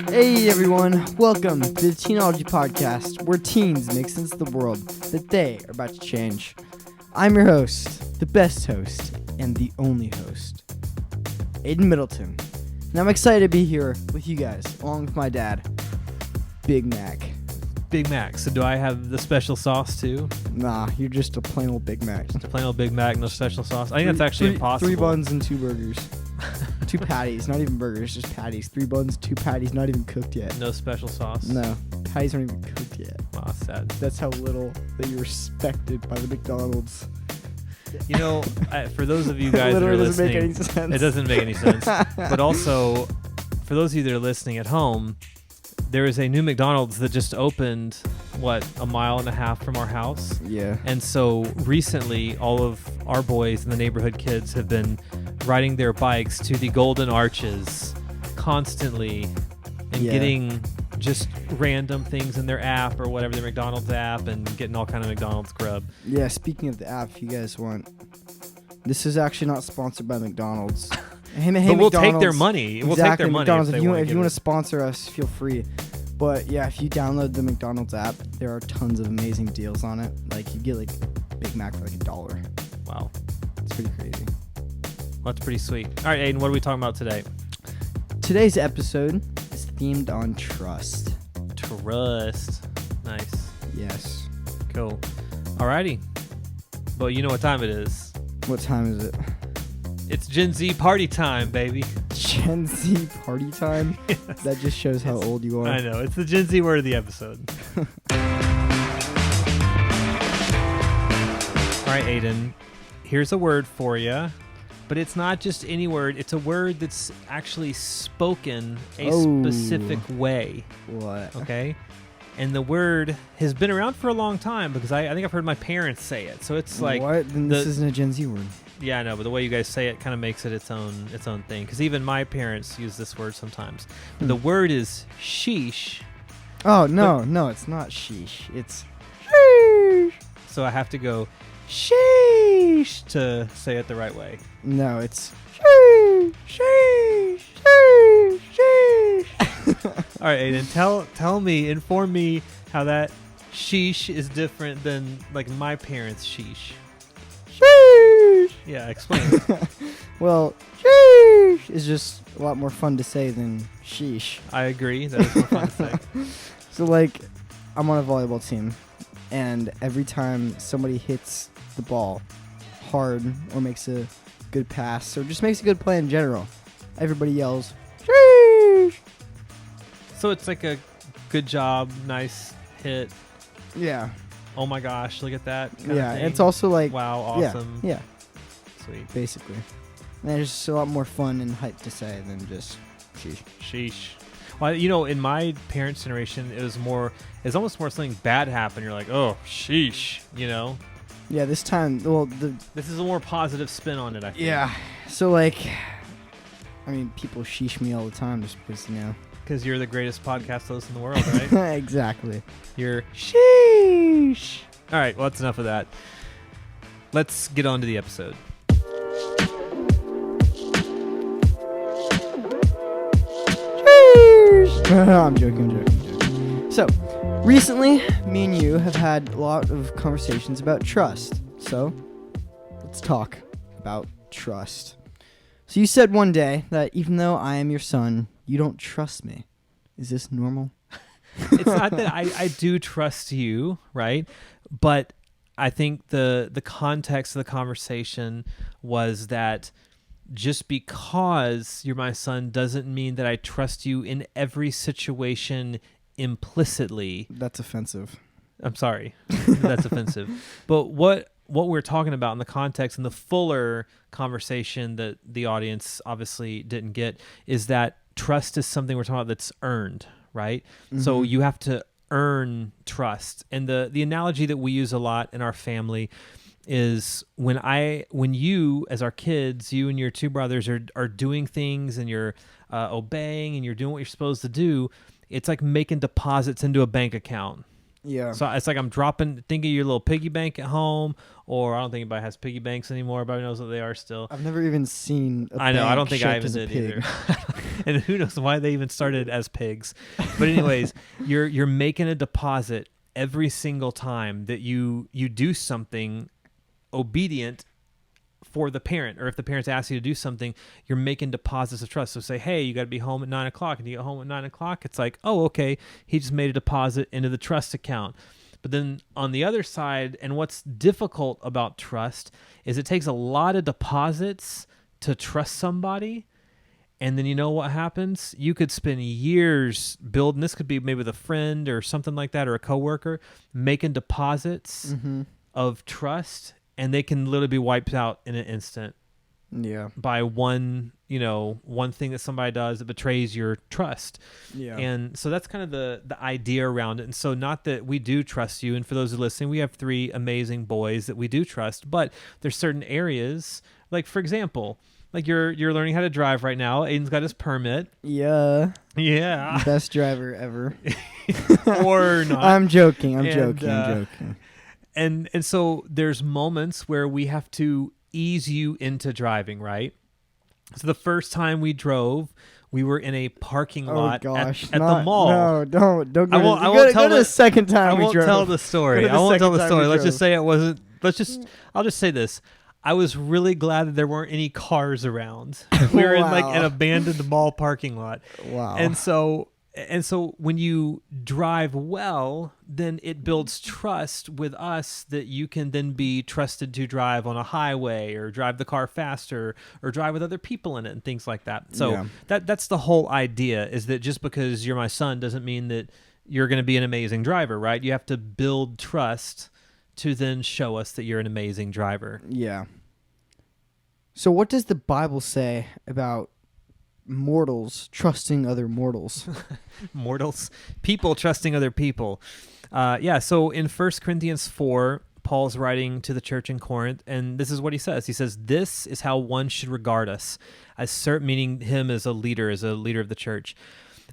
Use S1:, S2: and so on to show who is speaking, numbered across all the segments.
S1: Hey everyone, welcome to the Teenology Podcast, where teens make sense of the world that they are about to change. I'm your host, the best host, and the only host, Aiden Middleton. And I'm excited to be here with you guys, along with my dad, Big Mac.
S2: Big Mac. So do I have the special sauce too?
S1: Nah, you're just a plain old Big Mac.
S2: Just a plain old Big Mac, no special sauce? I think that's actually impossible.
S1: 3 buns and 2 burgers. 2 patties, not even burgers, just patties. 3 buns, 2 patties, not even cooked yet.
S2: No special sauce?
S1: No, patties aren't even cooked yet.
S2: Wow, sad.
S1: That's how little that you're respected by the McDonald's.
S2: You know, for those of you guys that are
S1: doesn't
S2: listening,
S1: make any sense.
S2: it doesn't make any sense. But also, for those of you that are listening at home, there is a new McDonald's that just opened, a mile and a half from our house?
S1: Yeah.
S2: And so recently, all of our boys and the neighborhood kids have been riding their bikes to the Golden Arches constantly and getting just random things in their app or whatever, their McDonald's app, and getting all kind of McDonald's grub.
S1: Yeah, speaking of the app, if you guys want, this is actually not sponsored by McDonald's. Hey,
S2: but we'll take their money.
S1: Exactly,
S2: We'll take their money
S1: McDonald's.
S2: if
S1: If you want to
S2: to
S1: sponsor us, feel free. But yeah, if you download the McDonald's app, there are tons of amazing deals on it. Like you get Big Mac for $1.
S2: Wow,
S1: it's pretty crazy.
S2: Well, that's pretty sweet. All right, Aiden, what are we talking about today?
S1: Today's episode is themed on trust.
S2: Trust. Nice.
S1: Yes.
S2: Cool. Alrighty. Well, you know what time it is.
S1: What time is it?
S2: It's Gen Z party time, baby.
S1: Gen Z party time?
S2: Yes.
S1: That just shows how old you are.
S2: I know. It's the Gen Z word of the episode. All right, Aiden. Here's a word for you. But it's not just any word. It's a word that's actually spoken a specific way.
S1: What?
S2: Okay? And the word has been around for a long time because I think I've heard my parents say it. So it's like...
S1: What? Then this isn't a Gen Z word.
S2: Yeah, I know, but the way you guys say it kind of makes it its own thing. Because even my parents use this word sometimes. But the word is sheesh.
S1: Oh, no, it's not sheesh. It's sheesh.
S2: So I have to go sheesh to say it the right way.
S1: No, it's sheesh, sheesh, sheesh, sheesh.
S2: All right, Aiden, inform me how that sheesh is different than my parents' sheesh.
S1: Sheesh.
S2: Yeah, explain.
S1: Well, sheesh is just a lot more fun to say than sheesh.
S2: I agree. That is more fun to say.
S1: So, I'm on a volleyball team, and every time somebody hits the ball hard or makes a good pass or just makes a good play in general, everybody yells, sheesh.
S2: So it's like a good job, nice hit.
S1: Yeah.
S2: Oh my gosh, look at that.
S1: Yeah, it's also
S2: wow, awesome.
S1: Yeah.
S2: Sweet.
S1: Basically. And there's just a lot more fun and hype to say than just sheesh.
S2: Sheesh. Well, in my parents' generation, it's almost more something bad happened. You're like, oh, sheesh,
S1: Yeah, this time,
S2: This is a more positive spin on it, I think.
S1: Yeah. So, people sheesh me all the time just because,
S2: Because you're the greatest podcast host in the world, right?
S1: Exactly.
S2: You're sheesh. All right, well, that's enough of that. Let's get on to the episode.
S1: I'm joking. So, recently, me and you have had a lot of conversations about trust. So, let's talk about trust. So, you said one day that even though I am your son, you don't trust me. Is this normal?
S2: It's not that I do trust you, right? But I think the context of the conversation was that just because you're my son doesn't mean that I trust you in every situation implicitly.
S1: That's offensive.
S2: I'm sorry. That's offensive. But what we're talking about in the context and the fuller conversation that the audience obviously didn't get is that trust is something we're talking about that's earned, right? Mm-hmm. So you have to earn trust. And the analogy that we use a lot in our family is when you, as our kids, you and your 2 brothers are doing things and you're obeying and you're doing what you're supposed to do, it's like making deposits into a bank account.
S1: Yeah.
S2: So it's like I'm think of your little piggy bank at home, or I don't think anybody has piggy banks anymore. Everybody knows what they are still.
S1: I've never even seen a
S2: I know. I don't
S1: bank
S2: think I
S1: shaped
S2: even
S1: as a
S2: did
S1: pig.
S2: either. And who knows why they even started as pigs. But anyways, you're making a deposit every single time that you do something obedient for the parent, or if the parents ask you to do something, you're making deposits of trust. So say, hey, you got to be home at 9:00, and you get home at 9:00. It's like, oh, okay, he just made a deposit into the trust account. But then on the other side, and what's difficult about trust is it takes a lot of deposits to trust somebody. And then you know what happens? You could spend years building, this could be maybe with a friend or something like that, or a coworker, making deposits of trust, and they can literally be wiped out in an instant.
S1: Yeah.
S2: By one thing that somebody does that betrays your trust.
S1: Yeah.
S2: And so that's kind of the idea around it. And so not that we do trust you, and for those who are listening, we have 3 amazing boys that we do trust, but there's certain areas, like for example, like you're learning how to drive right now. Aiden's got his permit.
S1: Yeah.
S2: Yeah.
S1: Best driver ever.
S2: Or not.
S1: I'm joking. I'm
S2: And,
S1: joking.
S2: And so there's moments where we have to ease you into driving, right? So the first time we drove, we were in a parking lot at the mall.
S1: No, don't go.
S2: I won't tell
S1: the second time
S2: I
S1: we
S2: won't
S1: drove.
S2: tell the story.
S1: Go to the
S2: I won't tell
S1: second
S2: the
S1: time
S2: story.
S1: we
S2: Let's
S1: drove.
S2: just say it wasn't. I'll just say this. I was really glad that there weren't any cars around. We were in like
S1: Wow.
S2: an abandoned mall parking lot.
S1: Wow.
S2: And so when you drive well, then it builds trust with us that you can then be trusted to drive on a highway, or drive the car faster, or drive with other people in it and things like that. So
S1: Yeah.
S2: that's the whole idea, is that just because you're my son doesn't mean that you're going to be an amazing driver, right? You have to build trust to then show us that you're an amazing driver.
S1: Yeah. So what does the Bible say about mortals trusting other mortals?
S2: Mortals, people trusting other people. So in 1 Corinthians 4, Paul's writing to the church in Corinth, and this is what he says. He says, this is how one should regard us, meaning him as a leader of the church,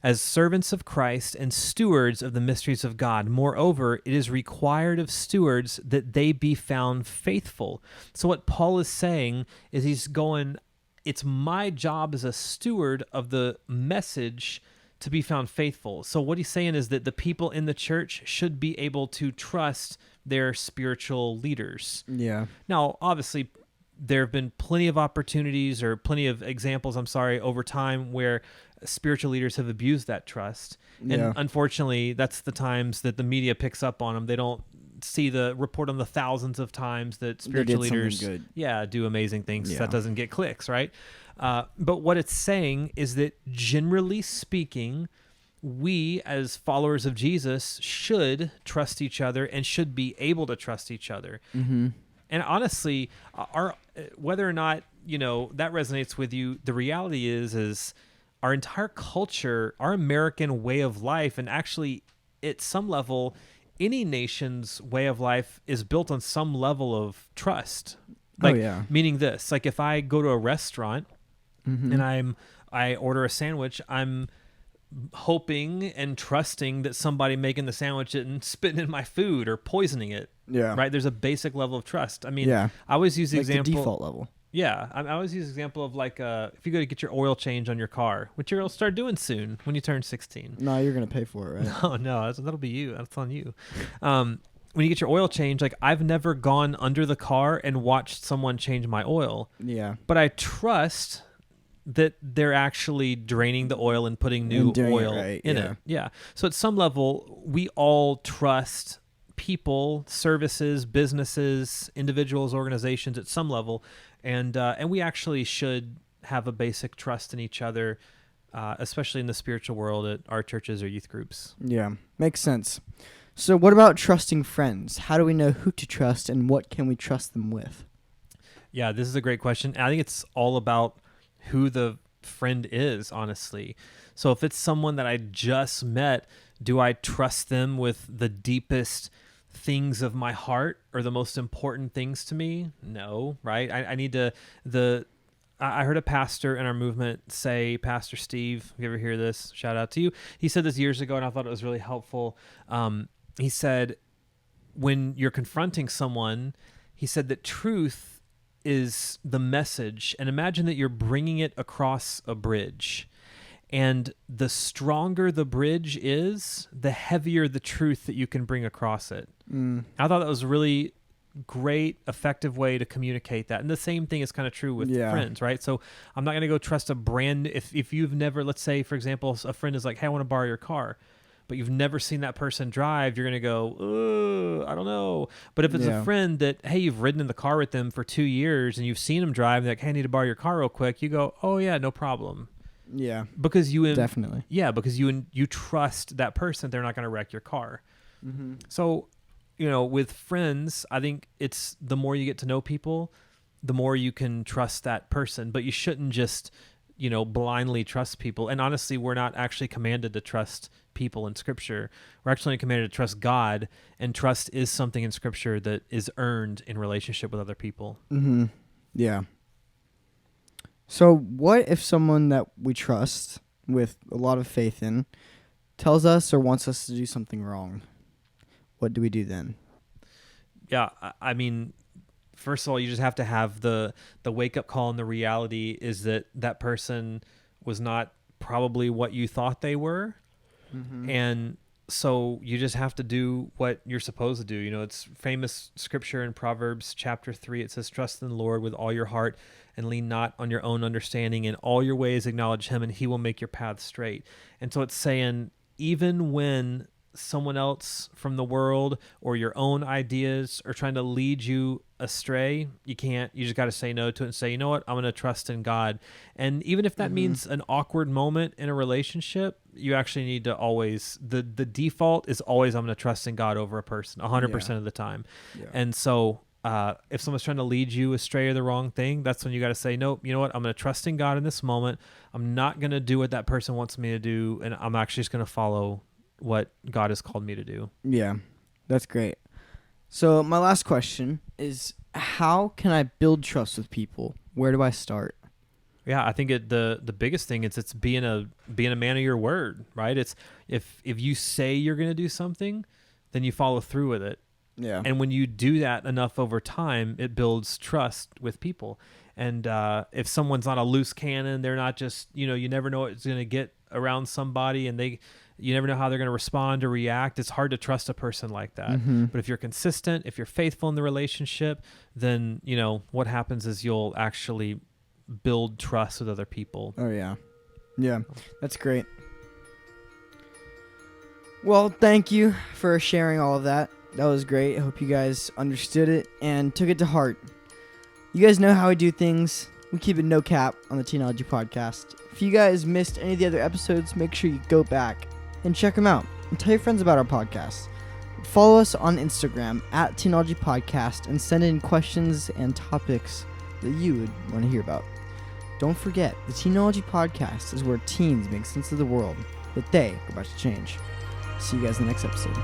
S2: as servants of Christ and stewards of the mysteries of God. Moreover, it is required of stewards that they be found faithful. So what Paul is saying is he's going, it's my job as a steward of the message to be found faithful. So what he's saying is that the people in the church should be able to trust their spiritual leaders.
S1: Yeah.
S2: Now, obviously, there have been plenty of opportunities, or plenty of examples, over time where spiritual leaders have abused that trust.
S1: Yeah.
S2: And unfortunately, that's the times that the media picks up on them. They don't see the report on the thousands of times that spiritual leaders do amazing things.
S1: Yeah.
S2: That doesn't get clicks, right? But what it's saying is that generally speaking, we as followers of Jesus should trust each other and should be able to trust each other.
S1: Mm-hmm.
S2: And honestly, whether or not that resonates with you, the reality is our entire culture, our American way of life, and actually at some level, any nation's way of life is built on some level of trust. Meaning this, like if I go to a restaurant and I order a sandwich, I'm hoping and trusting that somebody making the sandwich isn't spitting in my food or poisoning it.
S1: Yeah.
S2: Right. There's a basic level of trust. I mean,
S1: Yeah.
S2: I always use the
S1: Like
S2: example.
S1: the default level.
S2: Yeah. I always use the example of like, if you go to get your oil change on your car, which you'll start doing soon when you turn 16.
S1: No, you're going to pay for it, right?
S2: No, that'll be you. That's on you. When you get your oil change, like I've never gone under the car and watched someone change my oil.
S1: Yeah.
S2: But I trust that they're actually draining the oil and putting new oil in it. Yeah. So at some level, we all trust people, services, businesses, individuals, organizations at some level, and we actually should have a basic trust in each other, especially in the spiritual world at our churches or youth groups.
S1: Yeah, makes sense. So what about trusting friends? How do we know who to trust, and what can we trust them with?
S2: Yeah, this is a great question. I think it's all about who the friend is, honestly. So if it's someone that I just met, do I trust them with the deepest things of my heart or the most important things to me? No, right? I need to, I heard a pastor in our movement say, Pastor Steve, if you ever hear this, shout out to you. He said this years ago, and I thought it was really helpful. he said, when you're confronting someone, he said that truth is the message, and imagine that you're bringing it across a bridge. And the stronger the bridge is, the heavier the truth that you can bring across it. I thought that was a really great, effective way to communicate that. And the same thing is kind of true with friends, right? So I'm not going to go trust a brand. If you've never, let's say, for example, a friend is like, hey, I want to borrow your car, but you've never seen that person drive, you're going to go, I don't know. But if it's a friend that, hey, you've ridden in the car with them for 2 years and you've seen them drive, they're like, hey, I need to borrow your car real quick. You go, oh yeah, no problem.
S1: Yeah.
S2: Because you
S1: definitely.
S2: Yeah, because you trust that person, they're not going to wreck your car. Mm-hmm. So, with friends, I think it's the more you get to know people, the more you can trust that person. But you shouldn't just, blindly trust people. And honestly, we're not actually commanded to trust people in Scripture. We're actually commanded to trust God, and trust is something in Scripture that is earned in relationship with other people.
S1: Mm-hmm. Yeah. So what if someone that we trust with a lot of faith in tells us or wants us to do something wrong? What do we do then?
S2: Yeah, I mean, first of all, you just have to have the wake-up call, and the reality is that person was not probably what you thought they were. Mm-hmm. And so you just have to do what you're supposed to do. It's famous scripture in Proverbs chapter 3. It says, trust in the Lord with all your heart and lean not on your own understanding. In all your ways acknowledge him, and he will make your path straight. And so it's saying, even when someone else from the world or your own ideas are trying to lead you astray, you just got to say no to it and say, you know what, I'm going to trust in God. And even if that means an awkward moment in a relationship, you actually need to always, the default is always, I'm going to trust in God over a person 100% of the time. Yeah. And so if someone's trying to lead you astray or the wrong thing, that's when you got to say, nope, you know what, I'm going to trust in God in this moment. I'm not going to do what that person wants me to do, and I'm actually just going to follow what God has called me to do.
S1: Yeah, that's great. So my last question is, how can I build trust with people? Where do I start?
S2: Yeah, I think the biggest thing is it's being a man of your word, right? It's if you say you're going to do something, then you follow through with it.
S1: Yeah.
S2: And when you do that enough over time, it builds trust with people. And if someone's not a loose cannon, they're not just, you never know what's going to get around somebody, and you never know how they're going to respond or react. It's hard to trust a person like that. Mm-hmm. But if you're consistent, if you're faithful in the relationship, then, what happens is you'll actually build trust with other people.
S1: Oh, yeah. Yeah, that's great. Well, thank you for sharing all of that. That was great. I hope you guys understood it and took it to heart. You guys know how we do things. We keep it no cap on the Teenology Podcast. If you guys missed any of the other episodes, make sure you go back and check them out. And tell your friends about our podcast. Follow us on Instagram at Teenology Podcast and send in questions and topics that you would want to hear about. Don't forget, the Teenology Podcast is where teens make sense of the world that they are about to change. See you guys in the next episode.